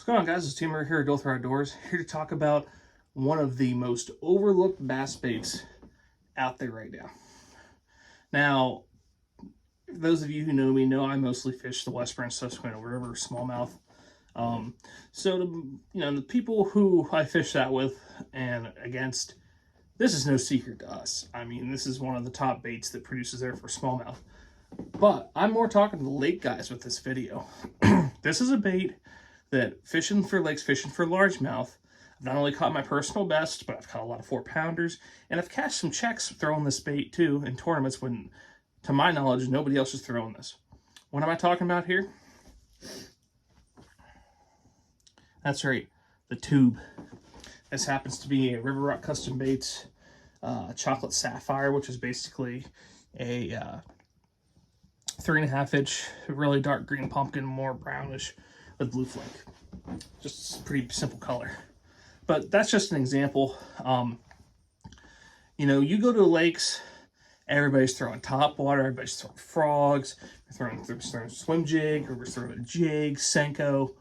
What's going on, guys? It's Tim here at Dual Thread Outdoors, here to talk about one of the most overlooked bass baits out there right now. Now, those of you who know me know I mostly fish the West Branch Susquehanna River smallmouth. The people who I fish that with and against, this is no secret to us. I mean, this is one of the top baits that produces there for smallmouth. But I'm more talking to the lake guys with this video. This is a bait that fishing for lakes, fishing for largemouth, I've not only caught my personal best, but I've caught a lot of 4-pounders, and I've cashed some checks throwing this bait too in tournaments when, to my knowledge, nobody else is throwing this. What am I talking about here? That's right, the tube. This happens to be a River Rock Custom Baits Chocolate Sapphire, which is basically a 3.5-inch, really dark green pumpkin, more brownish, with blue flake. Just a pretty simple color. But that's just an example. You go to lakes, everybody's throwing topwater, everybody's throwing frogs, we're throwing swim jig, or we're throwing a jig, Senko,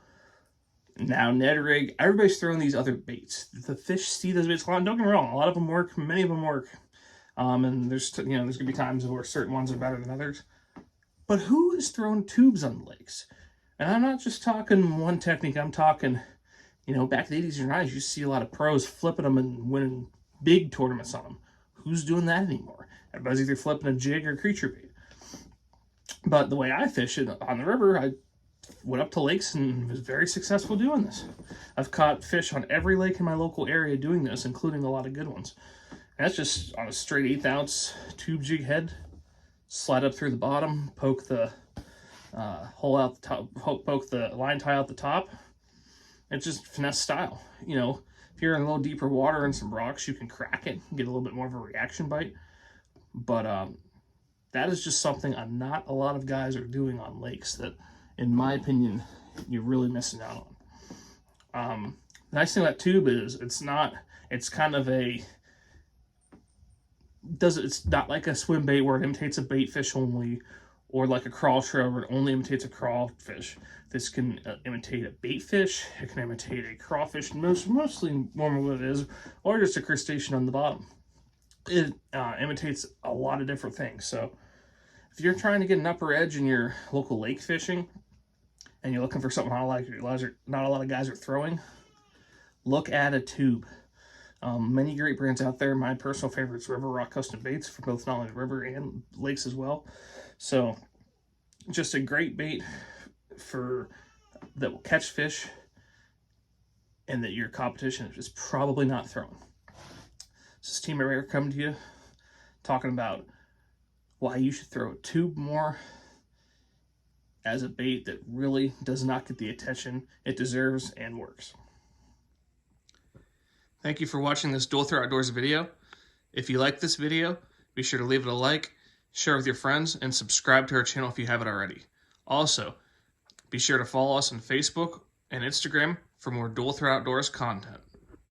now Ned rig. Everybody's throwing these other baits. The fish see those baits a lot, and don't get me wrong, a lot of them work, many of them work. And there's gonna be times where certain ones are better than others. But who is throwing tubes on lakes? And I'm not just talking one technique, I'm talking, back in the 80s and 90s, you see a lot of pros flipping them and winning big tournaments on them. Who's doing that anymore? Everybody's either flipping a jig or a creature bait. But the way I fish it on the river, I went up to lakes and was very successful doing this. I've caught fish on every lake in my local area doing this, including a lot of good ones. And that's just on a straight 1/8-ounce tube jig head. Slide up through the bottom, poke the hole out the top, poke the line tie out the top. It's just finesse style. If you're in a little deeper water and some rocks, you can crack it and get a little bit more of a reaction bite. But that is just something not a lot of guys are doing on lakes that, in my opinion, you're really missing out on. The nice thing about tube is it's not like a swim bait where it imitates a bait fish only, or like a crawl shrimp where it only imitates a crawfish. This can imitate a bait fish, it can imitate a crawfish, mostly normally what it is, or just a crustacean on the bottom. It imitates a lot of different things. So if you're trying to get an upper edge in your local lake fishing, and you're looking for something not a lot of guys are throwing, look at a tube. Many great brands out there. My personal favorite is River Rock Custom Baits for both not only the river and lakes as well. So just a great bait that will catch fish and that your competition is probably not throwing. This is Team Rare coming to you, talking about why you should throw a tube more as a bait that really does not get the attention it deserves and works. Thank you for watching this Dual Thread Outdoors video. If you like this video, be sure to leave it a like, share with your friends, and subscribe to our channel if you haven't already. Also, be sure to follow us on Facebook and Instagram for more Dual Thread Outdoors content.